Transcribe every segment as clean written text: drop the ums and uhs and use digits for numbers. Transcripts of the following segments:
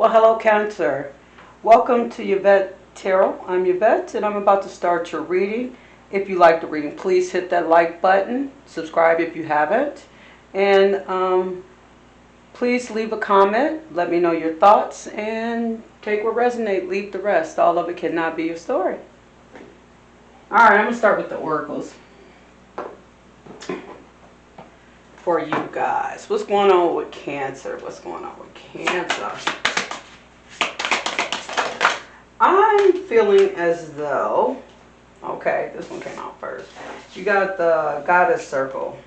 Well, hello, Cancer. Welcome to Yvette Tarot. I'm Yvette, and I'm about to start your reading. If you like the reading, please hit that like button. Subscribe if you haven't. And please leave a comment. Let me know your thoughts, and take what resonates, leave the rest. All of it cannot be your story. All right, I'm going to start with the oracles for you guys. What's going on with Cancer? What's going on with Cancer? I'm feeling as though, okay, this one came out first. You got the Goddess Circle.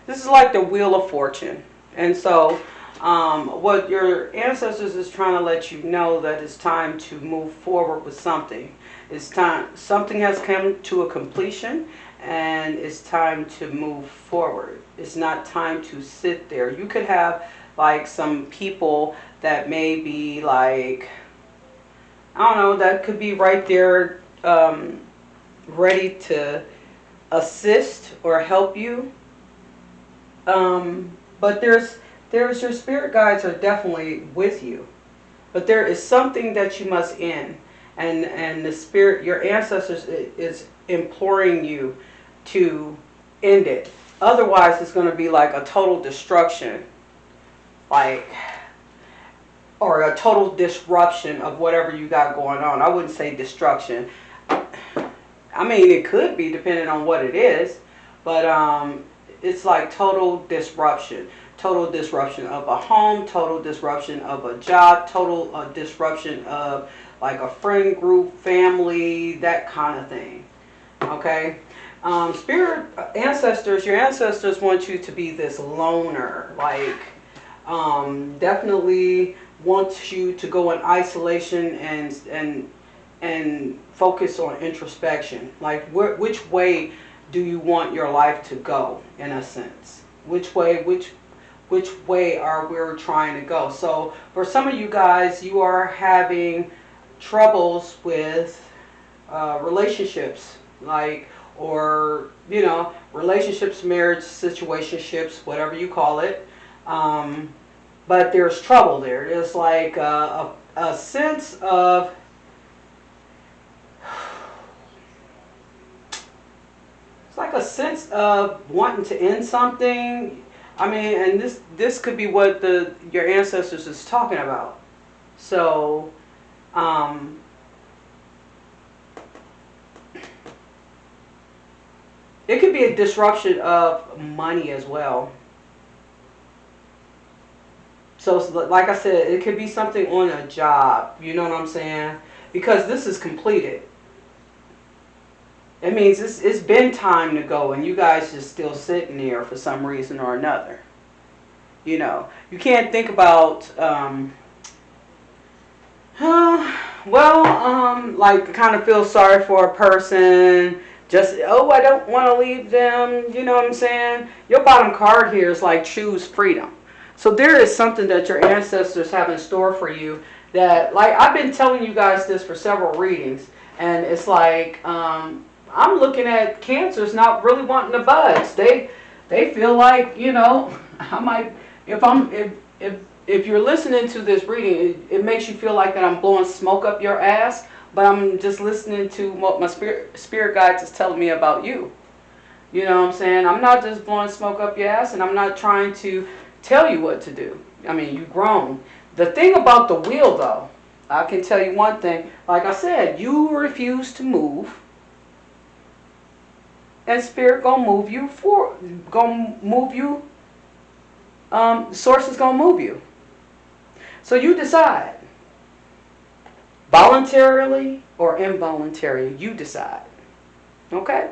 This is like the Wheel of Fortune. And so what your ancestors is trying to let you know that it's time to move forward with something. It's time, something has come to a completion, and it's time to move forward. It's not time to sit there. You could have like some people that may be like, I don't know, that could be right there ready to assist or help you. But there's your spirit guides are definitely with you. But there is something that you must end. And the spirit, your ancestors is imploring you to end it. Otherwise, it's going to be like a total destruction. Like, or a total disruption of whatever you got going on. I wouldn't say destruction. I mean, it could be depending on what it is. But it's like total disruption. Total disruption of a home. Total disruption of a job. Total disruption of like a friend group, family, that kind of thing. Okay? Spirit ancestors, your ancestors want you to be this loner. Like, definitely wants you to go in isolation and focus on introspection. Like, which way do you want your life to go, in a sense? Which way are we trying to go? So for some of you guys, you are having troubles with relationships, like, or, you know, relationships, marriage, situationships, whatever you call it. But there's trouble there. There's like a sense of, it's like a sense of wanting to end something. I mean, and this could be what your ancestors is talking about. So, it could be a disruption of money as well. So, like I said, it could be something on a job. You know what I'm saying? Because this is completed. It means it's been time to go, and you guys just still sitting there for some reason or another. You know, you can't think about, like, kind of feel sorry for a person. Just, oh, I don't want to leave them. You know what I'm saying? Your bottom card here is like choose freedom. So there is something that your ancestors have in store for you that, like, I've been telling you guys this for several readings, and it's like, I'm looking at Cancers not really wanting to budge. They feel like, you know, I might, if you're listening to this reading, it makes you feel like that I'm blowing smoke up your ass, but I'm just listening to what my spirit guides is telling me about you. You know what I'm saying? I'm not just blowing smoke up your ass, and I'm not trying to tell you what to do. I mean, you've grown. The thing about the wheel, though, I can tell you one thing. Like I said, you refuse to move, and spirit gonna move you source is gonna move you. So you decide, voluntarily or involuntarily. You decide. Okay?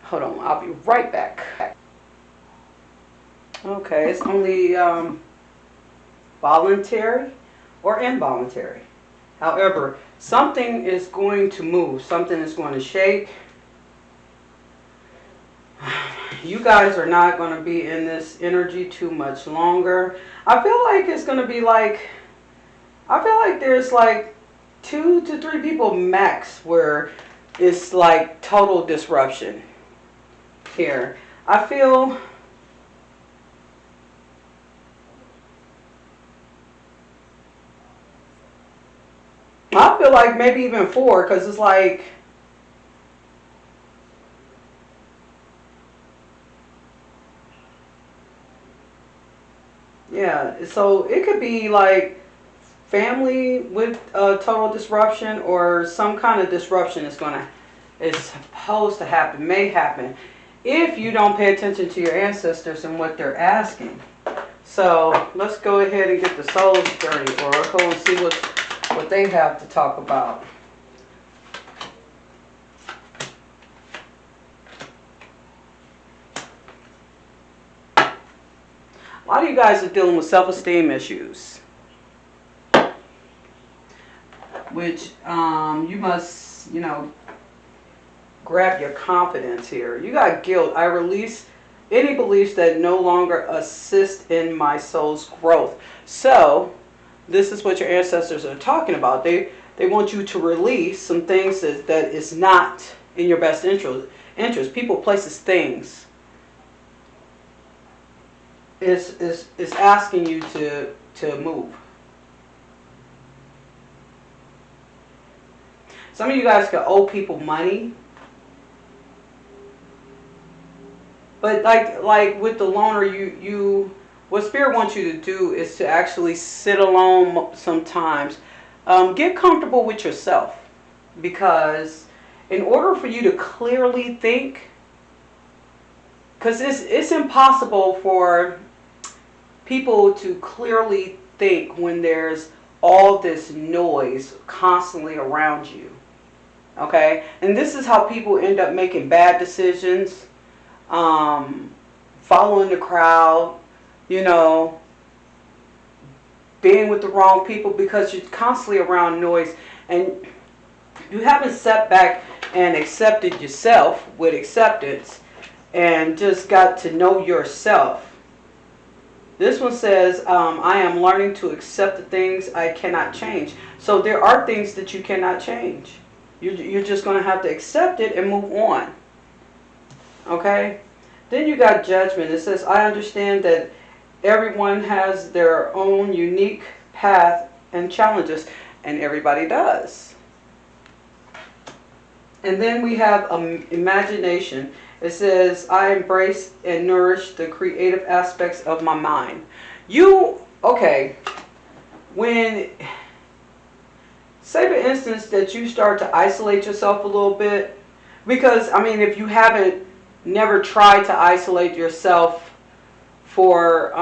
Hold on, I'll be right back. Okay, it's only voluntary or involuntary. However, something is going to move. Something is going to shake. You guys are not going to be in this energy too much longer. I feel like it's going to be like, I feel like there's like 2 to 3 people max where it's like total disruption here. I feel I feel like maybe even 4, because it's like, yeah, so it could be like family with total disruption, or some kind of disruption is supposed to happen, may happen, if you don't pay attention to your ancestors and what they're asking. So let's go ahead and get the Soul's Journey Oracle and see what they have to talk about. A lot of you guys are dealing with self-esteem issues, which you must, grab your confidence here. You got guilt. I release any beliefs that no longer assist in my soul's growth. So this is what your ancestors are talking about. They want you to release some things that is not in your best interest. People, places, things. Is asking you to move. Some of you guys could owe people money. But like with the loner, you what Spirit wants you to do is to actually sit alone sometimes. Get comfortable with yourself, because in order for you to clearly think, because it's impossible for people to clearly think when there's all this noise constantly around you. Okay? And this is how people end up making bad decisions, following the crowd, being with the wrong people, because you're constantly around noise, and you haven't sat back and accepted yourself with acceptance and just got to know yourself. This one says, I am learning to accept the things I cannot change. So there are things that you cannot change. You're just going to have to accept it and move on. Okay? Then you got Judgment. It says, I understand that everyone has their own unique path and challenges, and everybody does. And then we have Imagination. It says, I embrace and nourish the creative aspects of my mind. When, say for instance that you start to isolate yourself a little bit, because, if you haven't never tried to isolate yourself for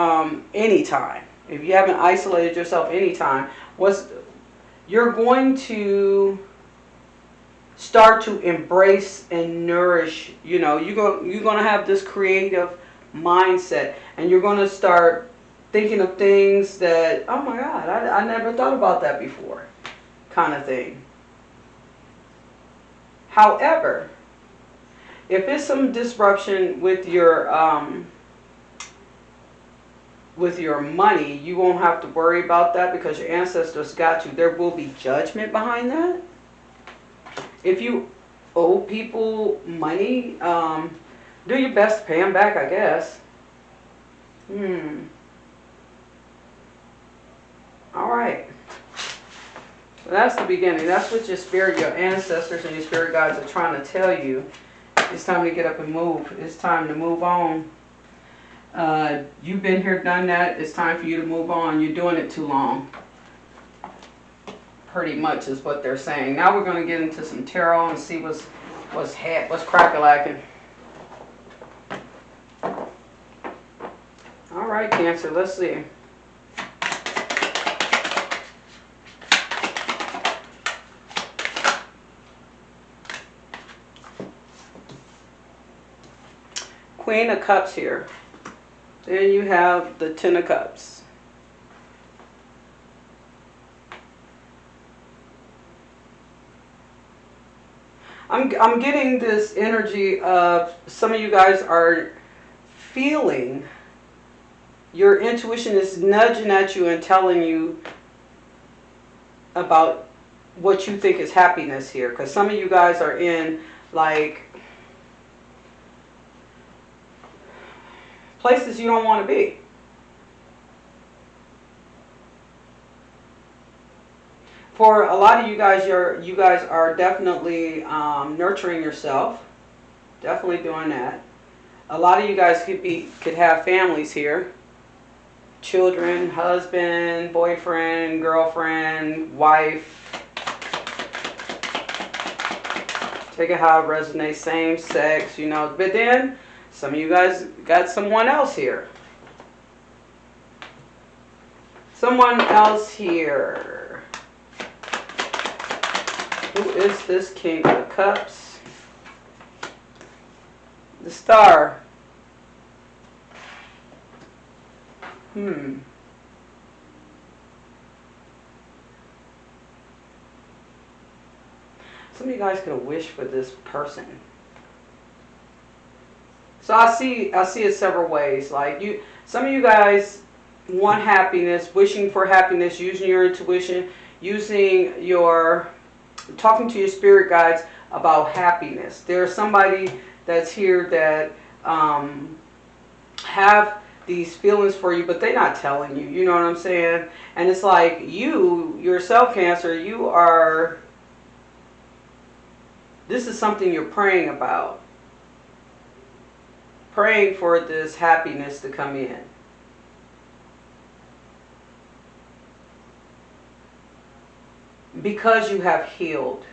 any time, if you haven't isolated yourself any time, you're going to start to embrace and nourish, you're going to have this creative mindset, and you're going to start thinking of things that, oh my God, I never thought about that before, kind of thing. However, if it's some disruption with your money, you won't have to worry about that, because your ancestors got you. There will be judgment behind that. If you owe people money, do your best to pay them back, I guess. All right. So that's the beginning. That's what your spirit, your ancestors, and your spirit guides are trying to tell you. It's time to get up and move. It's time to move on. You've been here, done that. It's time for you to move on. You're doing it too long. Pretty much is what they're saying. Now we're going to get into some tarot and see what's crack-a-lacking. All right, Cancer, let's see. Queen of Cups here. Then you have the Ten of Cups. I'm getting this energy of some of you guys are feeling, your intuition is nudging at you and telling you about what you think is happiness here. Because some of you guys are in places you don't want to be. For a lot of you guys, you guys are definitely nurturing yourself. Definitely doing that. A lot of you guys could have families here. Children, husband, boyfriend, girlfriend, wife. Take it how it resonates, same sex, you know. But then some of you guys got someone else here. Someone else here. Who is this King of Cups? The Star. Some of you guys could have wished for this person. So I see it several ways. Like some of you guys want happiness, wishing for happiness, using your intuition, talking to your spirit guides about happiness. There's somebody that's here that have these feelings for you, but they're not telling you. You know what I'm saying? And it's like yourself, Cancer, this is something you're praying about. Praying for this happiness to come in. Because you have healed.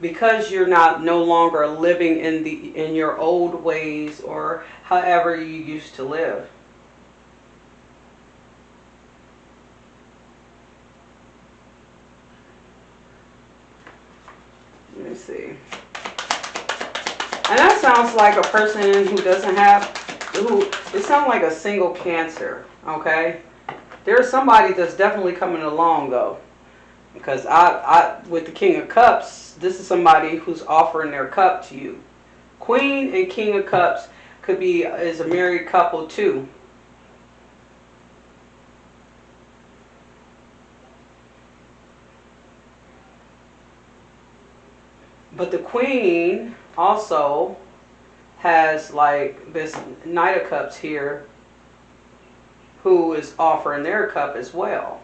Because you're no longer living in your old ways or however you used to live. Let me see. And that sounds like a person it sounds like a single Cancer, okay? There's somebody that's definitely coming along though. Because with the King of Cups, this is somebody who's offering their cup to you. Queen and King of Cups is a married couple too. But the Queen also has like this Knight of Cups here who is offering their cup as well.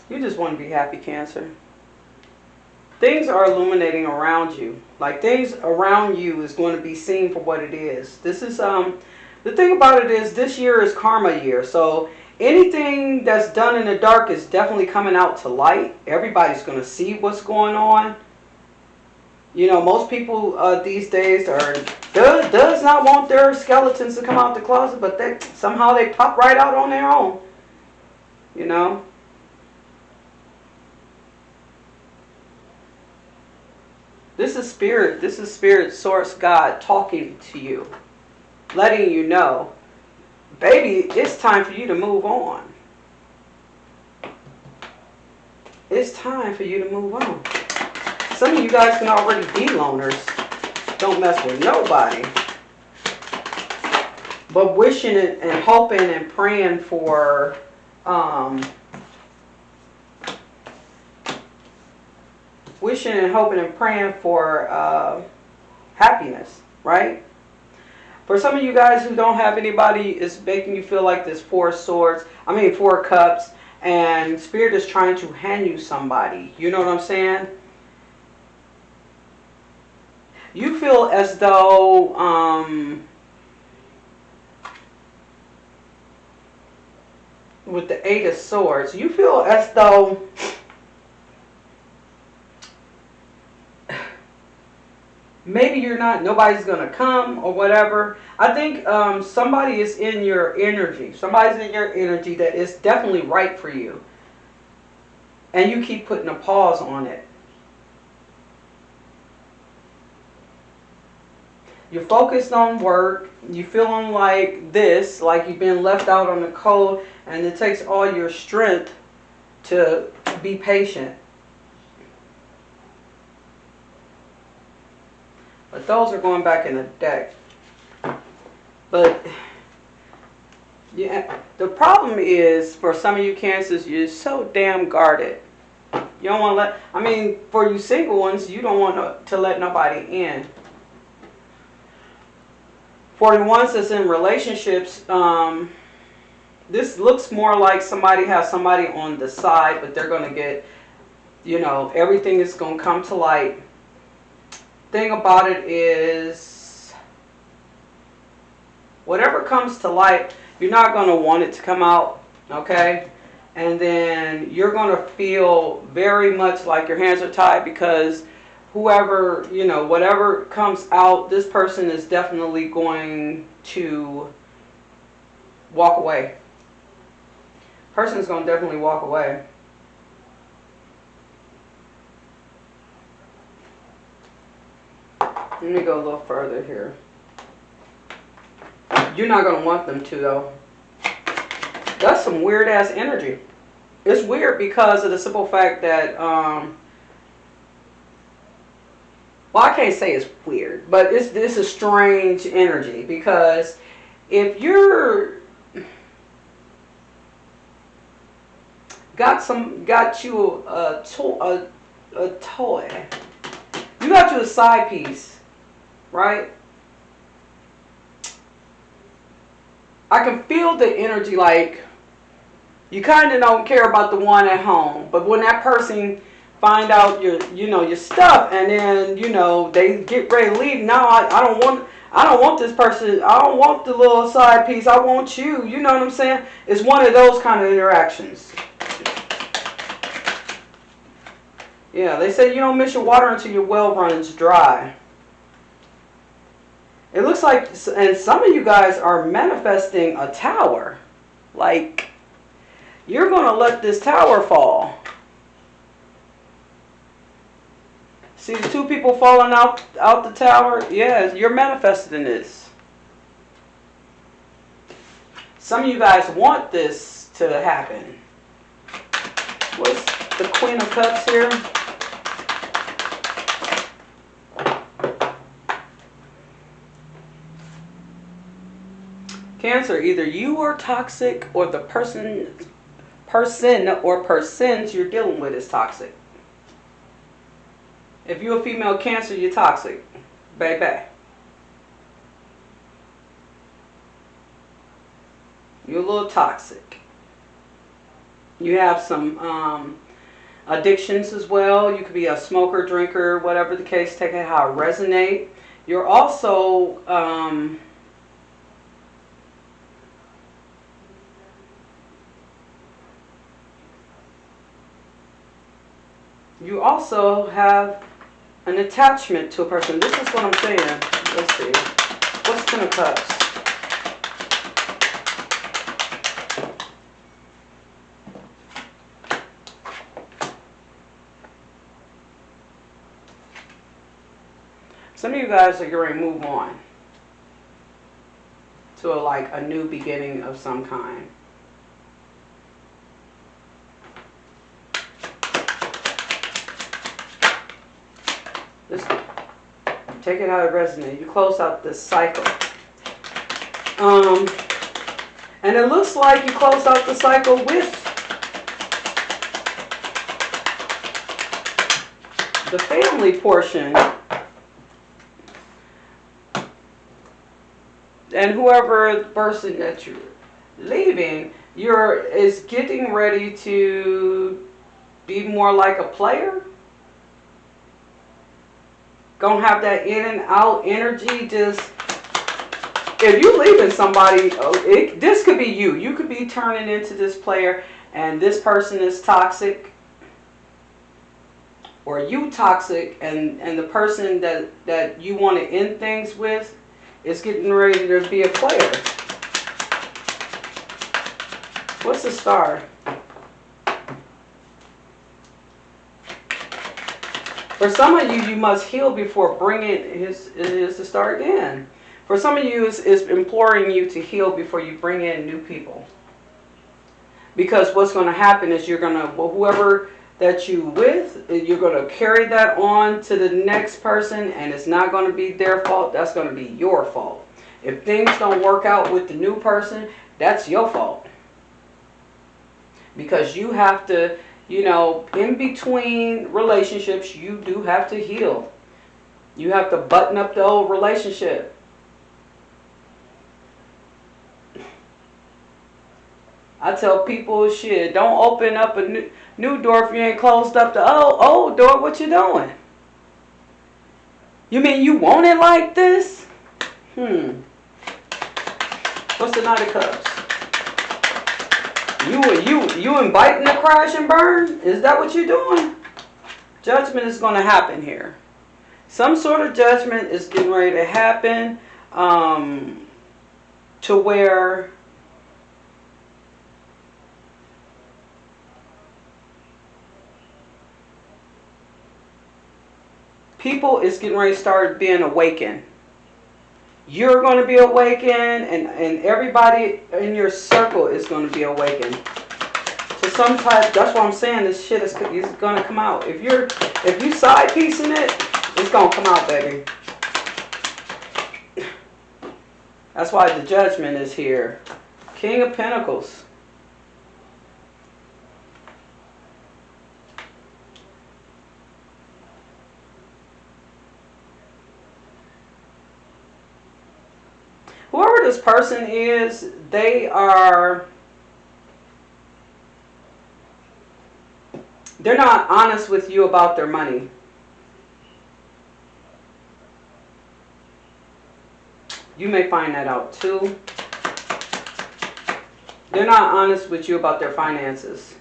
You just want to be happy, Cancer. Things are illuminating around you. Like things around you is going to be seen for what it is. This is the thing about it is this year is karma year. So anything that's done in the dark is definitely coming out to light. Everybody's going to see what's going on. You know, most people these days does not want their skeletons to come out the closet, but somehow they pop right out on their own. You know? This is spirit, source, God talking to you. Letting you know, baby, it's time for you to move on. It's time for you to move on. Some of you guys can already be loners. Don't mess with nobody. But wishing and hoping and praying for happiness, right? For some of you guys who don't have anybody, it's making you feel like this Four Cups, and Spirit is trying to hand you somebody. You know what I'm saying? You feel as though with the Eight of Swords, you feel as though maybe nobody's going to come or whatever. I think somebody is in your energy. Somebody's in your energy that is definitely right for you. And you keep putting a pause on it. You're focused on work. You're feeling like you've been left out on the cold, and it takes all your strength to be patient. But those are going back in the deck. But yeah, the problem is for some of you Cancers, you're so damn guarded. You don't want to for you single ones, you don't want to let nobody in. For the ones that's in relationships, this looks more like somebody has somebody on the side, but they're going to get, everything is going to come to light. Thing about it is, whatever comes to light, you're not going to want it to come out, okay? And then you're going to feel very much like your hands are tied, because whoever, whatever comes out, this person is definitely going to walk away. Person's going to definitely walk away. Let me go a little further here. You're not going to want them to, though. That's some weird ass energy. It's weird because of the simple fact that, well, I can't say it's weird, but this is strange energy, because if you're got you a toy, you got you a side piece, right? I can feel the energy, like you kind of don't care about the one at home, but when that person find out your stuff, and then they get ready to leave. Now I don't want this person. I don't want the little side piece. I want you. You know what I'm saying? It's one of those kind of interactions. Yeah, they say you don't miss your water until your well runs dry. It looks like, and some of you guys are manifesting a tower. Like, you're going to let this tower fall. See the two people falling out the tower? Yeah, you're manifesting this. Some of you guys want this to happen. What's the Queen of Cups here? Cancer, either you are toxic or the person or persons you're dealing with is toxic. If you're a female Cancer, you're toxic, baby. You're a little toxic. You have some addictions as well. You could be a smoker, drinker, whatever the case, take it how it resonate. You're also you also have an attachment to a person. This is what I'm saying. Let's see. What's Ten of Cups? Some of you guys are going to move on to a new beginning of some kind. Just take it how it resonates. You close out this cycle. And it looks like you close out the cycle with the family portion. And whoever the person that you're leaving, is getting ready to be more like a player. Gonna have that in and out energy. Just if you leaving somebody, this could be you. You could be turning into this player, and this person is toxic, or you toxic, and the person that you want to end things with is getting ready to be a player. What's the Star? For some of you, you must heal before bringing is the Star again. For some of you, is imploring you to heal before you bring in new people. Because what's going to happen is you're going to, whoever that you with, you're going to carry that on to the next person, and it's not going to be their fault. That's going to be your fault. If things don't work out with the new person, that's your fault. Because you have to, in between relationships, you do have to heal. You have to button up the old relationship. I tell people, shit, don't open up a new door if you ain't closed up the old door. What you doing? You mean you want it like this? What's the Knight of Cups? You inviting the crash and burn? Is that what you're doing? Judgment is going to happen here. Some sort of judgment is getting ready to happen, to where people is getting ready to start being awakened. You're going to be awakened, and everybody in your circle is going to be awakened. So sometimes, that's what I'm saying, this shit is going to come out. If you side piecing it, it's going to come out, baby. That's why the judgment is here. King of Pentacles. Whoever this person is, they're not honest with you about their money. You may find that out too. They're not honest with you about their finances.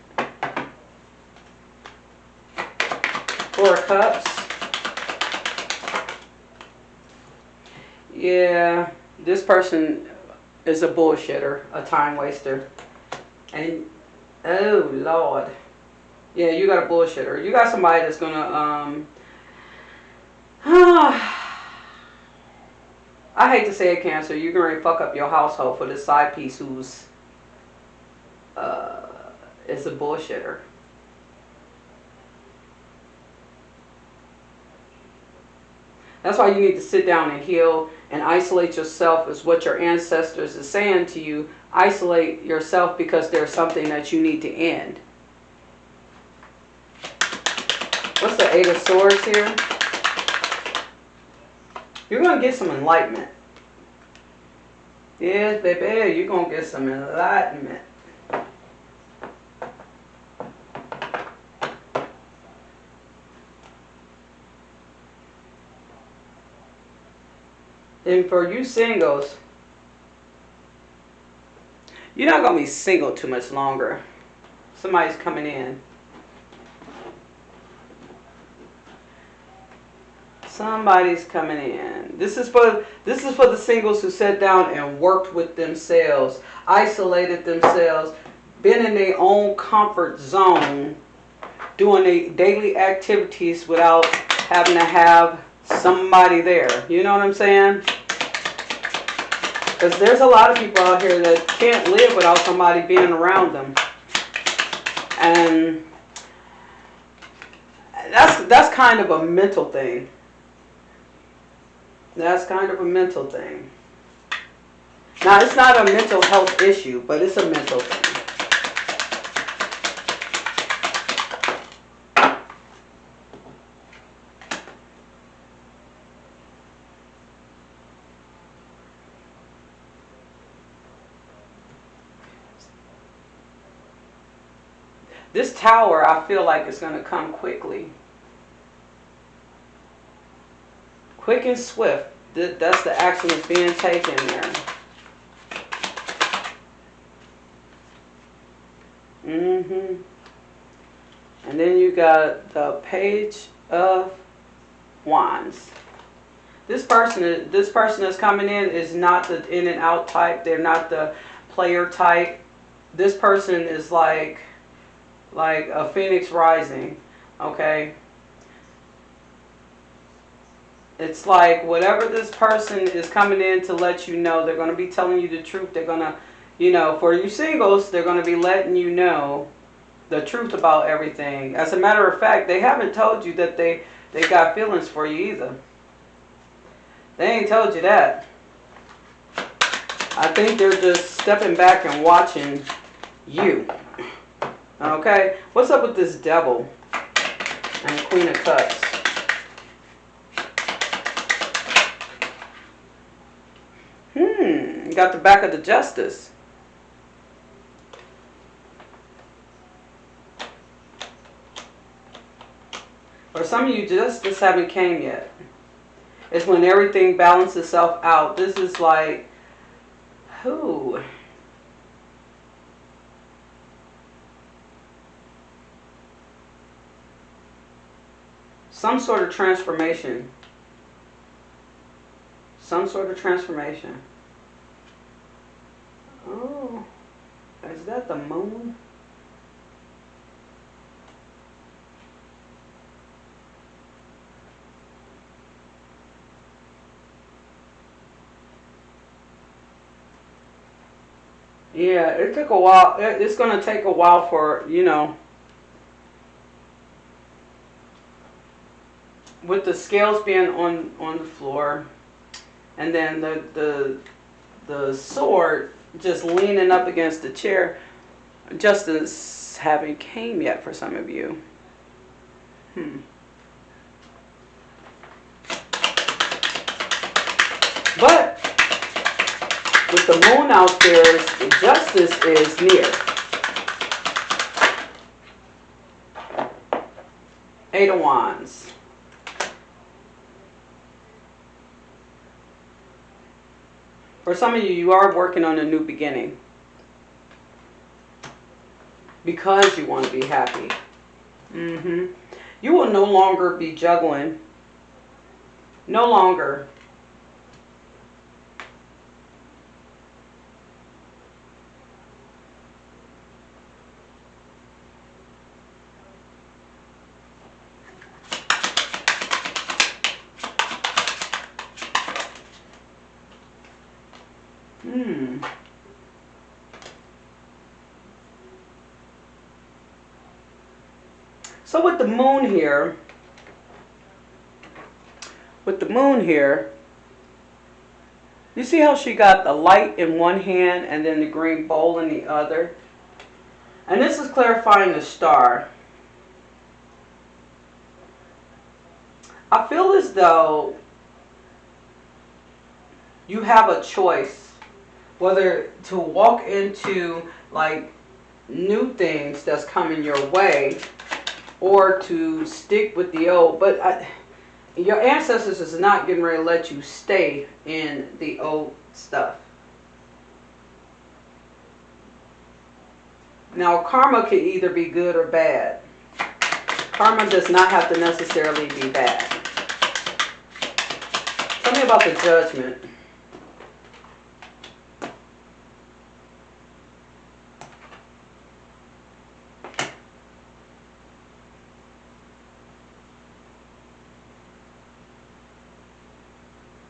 Four of Cups. Yeah, this person is a bullshitter, a time waster. And, oh Lord. Yeah, you got a bullshitter. You got somebody that's gonna, I hate to say it, Cancer, you're gonna fuck up your household for this side piece who's, is a bullshitter. That's why you need to sit down and heal and isolate yourself, is what your ancestors is saying to you. Isolate yourself because there's something that you need to end. What's the Eight of Swords here? You're going to get some enlightenment. Yes, baby, you're going to get some enlightenment. And for you singles, you're not going to be single too much longer. Somebody's coming in. Somebody's coming in. This is for the singles who sat down and worked with themselves, isolated themselves, been in their own comfort zone, doing their daily activities without having to have somebody there. You know what I'm saying? Because there's a lot of people out here that can't live without somebody being around them. And that's kind of a mental thing. That's kind of a mental thing. Now, it's not a mental health issue, but it's a mental thing. This Tower, I feel like it's going to come quickly. Quick and swift. That's the action that's being taken there. And then you got the Page of Wands. This person that's coming in is not the in and out type. They're not the player type. This person is like a phoenix rising. Okay. It's like whatever this person is coming in to let you know, they're going to be telling you the truth. They're going to, you know, for you singles, they're going to be letting you know the truth about everything. As a matter of fact, they haven't told you that they got feelings for you either. They ain't told you that. I think they're just stepping back and watching you. Okay? What's up with this Devil and Queen of Cups? Got the back of the Justice. some of you, this haven't came yet. It's when everything balances itself out. This is like, who? Some sort of transformation. Some sort of transformation. Oh, is that the moon? Yeah, it took a while. It's going to take a while for, with the scales being on the floor, and then the sword just leaning up against the chair. Justice haven't came yet for some of you. But with the moon out there, justice is near. 8 of Wands. For some of you, you are working on a new beginning. Because you want to be happy. You will no longer be juggling. No longer. So with the moon here, you see how she got the light in one hand and then the green bowl in the other? And this is clarifying the star. I feel as though you have a choice whether to walk into like new things that's coming your way or to stick with the old. But your ancestors is not getting ready to let you stay in the old stuff. Now, karma can either be good or bad. Karma does not have to necessarily be bad. Tell me about the Judgment.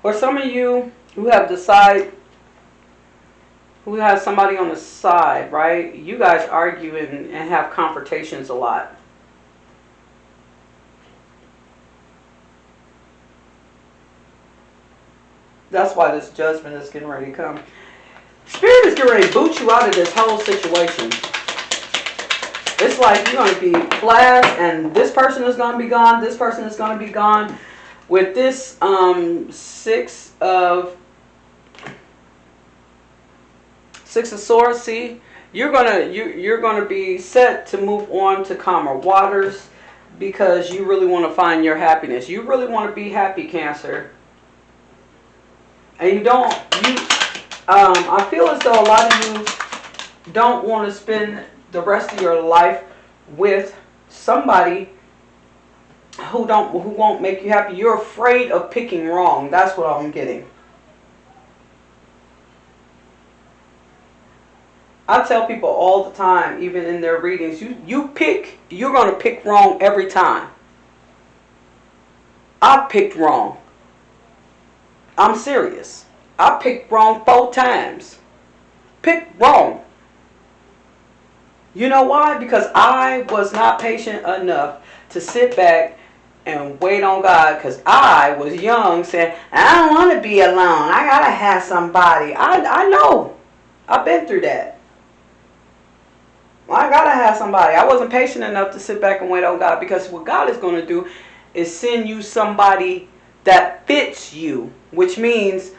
For some of you who have who have somebody on the side, right? You guys argue and have confrontations a lot. That's why this Judgment is getting ready to come. Spirit is getting ready to boot you out of this whole situation. It's like you're going to be flash and this person is going to be gone, this person is going to be gone. With this Six of Swords, see, you're gonna be set to move on to calmer waters because you really want to find your happiness. You really want to be happy, Cancer. And you don't. I feel as though a lot of you don't want to spend the rest of your life with somebody who won't make you happy. You're afraid of picking wrong. That's what I'm getting. I tell people all the time, even in their readings, you're going to pick wrong every time. I picked wrong. I'm serious. I picked wrong 4 times. Picked wrong. You know why? Because I was not patient enough to sit back and wait on God, because I was young saying, I don't want to be alone. I got to have somebody. I know. I've been through that. I got to have somebody. I wasn't patient enough to sit back and wait on God, because what God is going to do is send you somebody that fits you, which means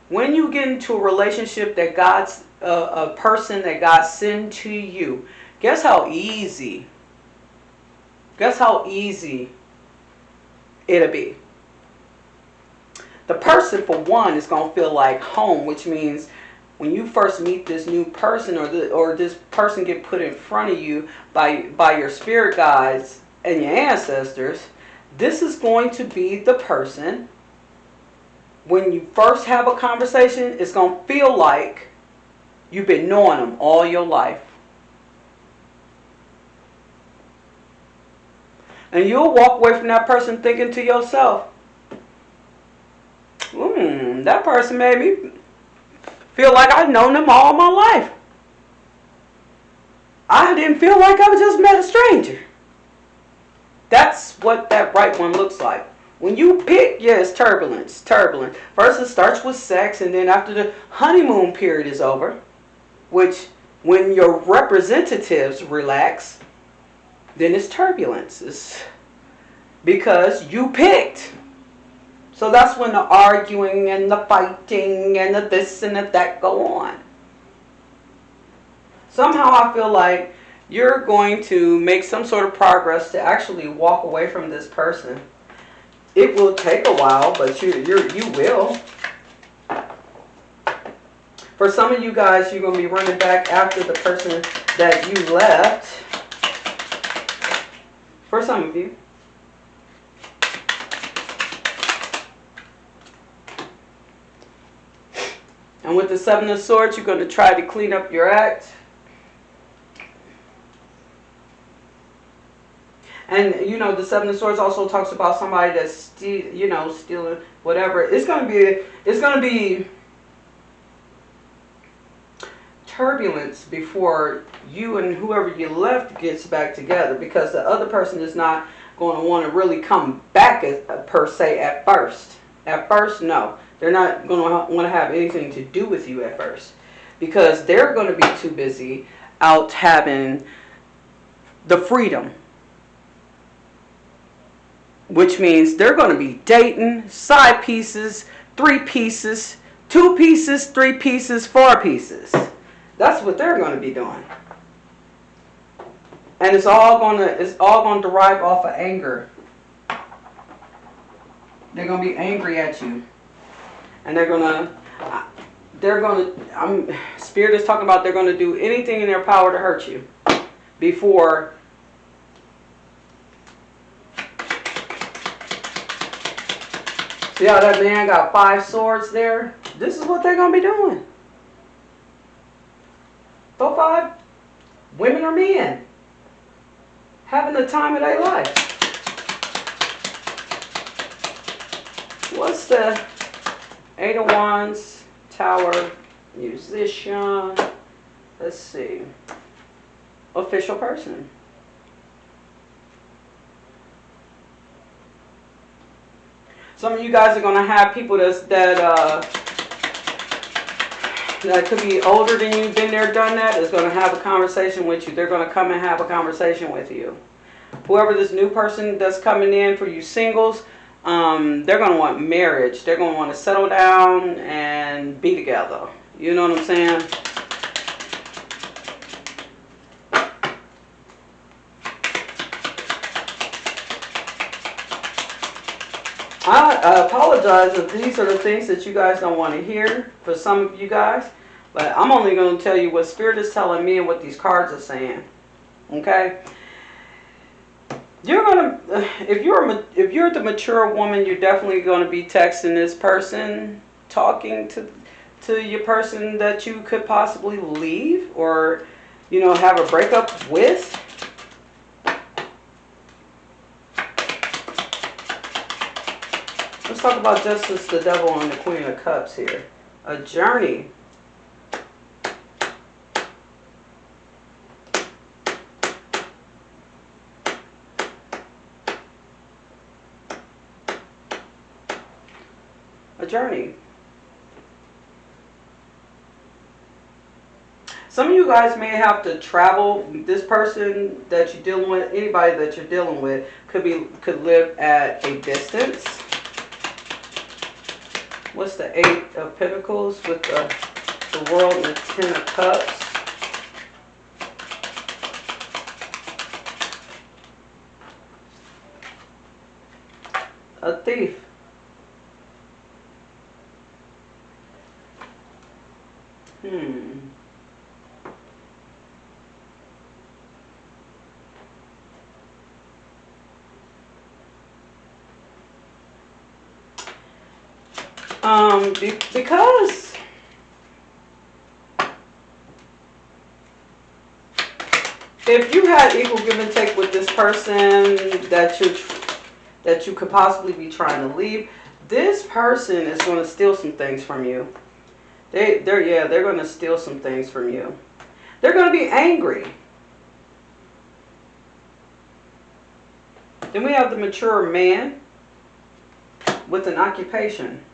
when you get into a relationship that God's, a person that God sends to you, guess how easy it'll be. The person, for one, is going to feel like home, which means when you first meet this new person, or this person get put in front of you by your spirit guides and your ancestors, this is going to be the person. When you first have a conversation, it's going to feel like you've been knowing them all your life. And you'll walk away from that person thinking to yourself, that person made me feel like I've known them all my life. I didn't feel like I just met a stranger. That's what that right one looks like. When you pick, it's turbulence. Turbulent. First it starts with sex, and then after the honeymoon period is over, which when your representatives relax, then it's turbulence. It's because you picked. So that's when the arguing and the fighting and the this and the that go on. Somehow I feel like you're going to make some sort of progress to actually walk away from this person. It will take a while, but you will. For some of you guys, you're going to be running back after the person that you left. For some of you. And with the Seven of Swords, you're going to try to clean up your act. And, the Seven of Swords also talks about somebody that's stealing whatever. It's going to be turbulence before you and whoever you left gets back together, because the other person is not going to want to really come back per se at first. At first, no. They're not going to want to have anything to do with you at first, because they're going to be too busy out having the freedom, which means they're going to be dating side pieces, 3 pieces, 2 pieces, 3 pieces, 4 pieces. That's what they're going to be doing. And it's all going to derive off of anger. They're going to be angry at you. And Spirit is talking about they're going to do anything in their power to hurt you before. See how that man got 5 swords there? This is what they're going to be doing. 4, 5 women or men having the time of their life. What's the 8 of Wands, Tower, Musician, let's see, official person. Some of you guys are going to have people that could be older than you, been there, done that, is going to have a conversation with you. They're going to come and have a conversation with you. Whoever this new person that's coming in for you singles, they're going to want marriage. They're going to want to settle down and be together. You know what I'm saying? I apologize if these are the things that you guys don't want to hear for some of you guys, but I'm only going to tell you what Spirit is telling me and what these cards are saying. Okay? You're gonna, if you're the mature woman, you're definitely going to be texting this person, talking to your person that you could possibly leave or, have a breakup with. Let's talk about Justice, the Devil, and the Queen of Cups here. A journey. A journey. Some of you guys may have to travel. This person that you're dealing with, anybody that you're dealing with, could live at a distance. What's the 8 of Pentacles with the World and the 10 of Cups? A thief. Because if you had equal give and take with this person that you could possibly be trying to leave, this person is going to steal some things from you. They're going to steal some things from you. They're going to be angry. Then we have the mature man with an occupation.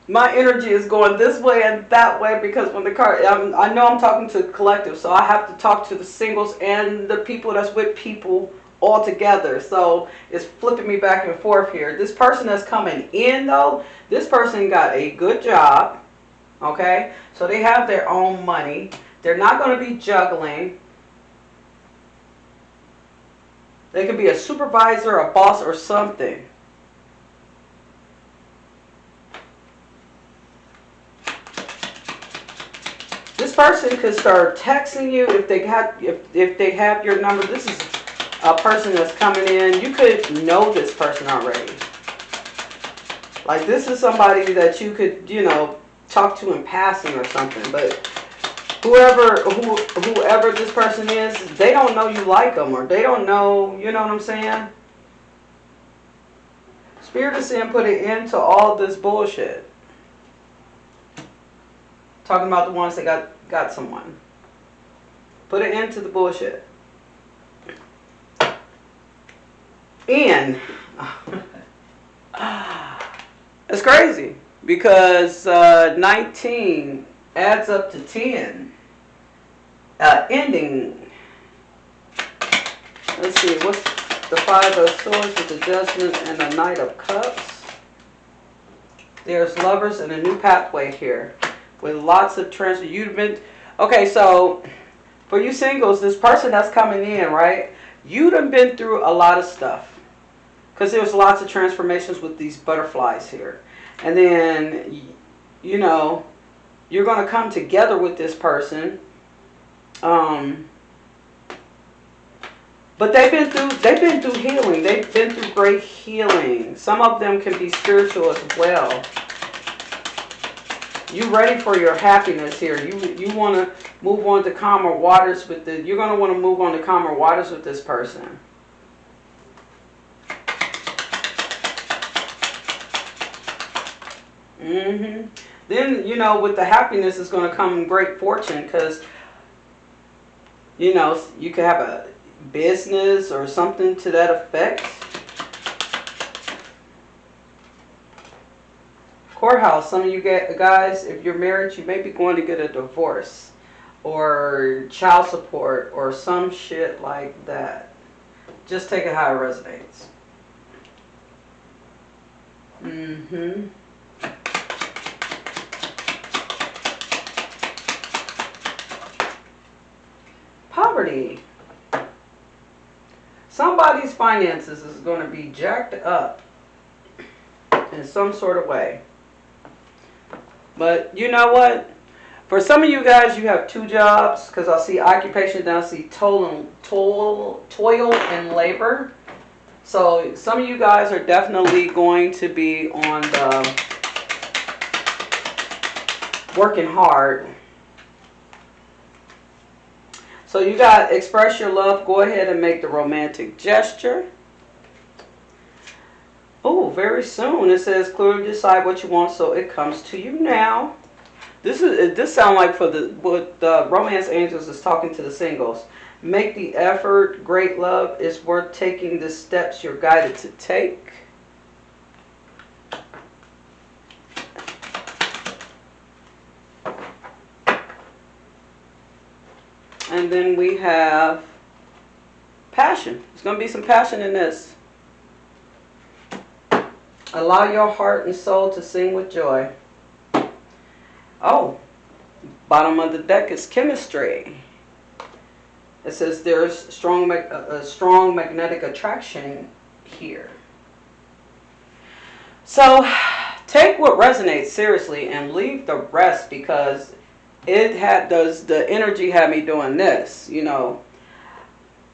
My energy is going this way and that way because when the card, I know I'm talking to the collective, so I have to talk to the singles and the people that's with people all together. So it's flipping me back and forth here. This person that's coming in though, this person got a good job, okay? So they have their own money. They're not going to be juggling. They could be a supervisor, a boss, or something. This person could start texting you if they have your number. This is a person that's coming in. You could know this person already. Like this is somebody that you could, talk to in passing or something. But whoever this person is, they don't know you like them or they don't know, you know what I'm saying? Spirit is saying put an end to all this bullshit. Talking about the ones that got someone. Put an end to the bullshit. And it's crazy because 19 adds up to 10. Ending. Let's see, what's the 5 of Swords with the Judgment and the Knight of Cups? There's lovers and a new pathway here. With lots of transfer. Okay, so for you singles, this person that's coming in, right? You done been through a lot of stuff. Because there's lots of transformations with these butterflies here. And then, you're going to come together with this person. But they've been through healing. They've been through great healing. Some of them can be spiritual as well. You ready for your happiness here. You want to move on to calmer waters with you're going to want to move on to calmer waters with this person. Then, with the happiness is going to come great fortune because, you could have a business or something to that effect. Courthouse, some of you guys, if you're married, you may be going to get a divorce or child support or some shit like that. Just take it how it resonates. Poverty. Somebody's finances is going to be jacked up in some sort of way. But you know what? For some of you guys, you have 2 jobs because I see occupation, then I see toil and labor. So some of you guys are definitely going to be on the working hard. So you got express your love. Go ahead and make the romantic gesture. Oh, very soon. It says clearly decide what you want so it comes to you now. This sounds like for what the romance angels is talking to the singles. Make the effort. Great love is worth taking the steps you're guided to take. And then we have passion. There's going to be some passion in this. Allow your heart and soul to sing with joy. Oh, bottom of the deck is chemistry. It says there's a strong magnetic attraction here. So take what resonates seriously and leave the rest, because the energy had me doing this, you know.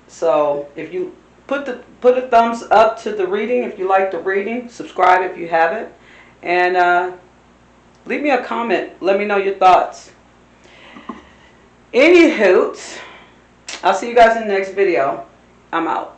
So if you put a thumbs up to the reading if you like the reading, subscribe if you haven't, and leave me a comment. Let me know your thoughts. Any hoots, I'll see you guys in the next video. I'm out.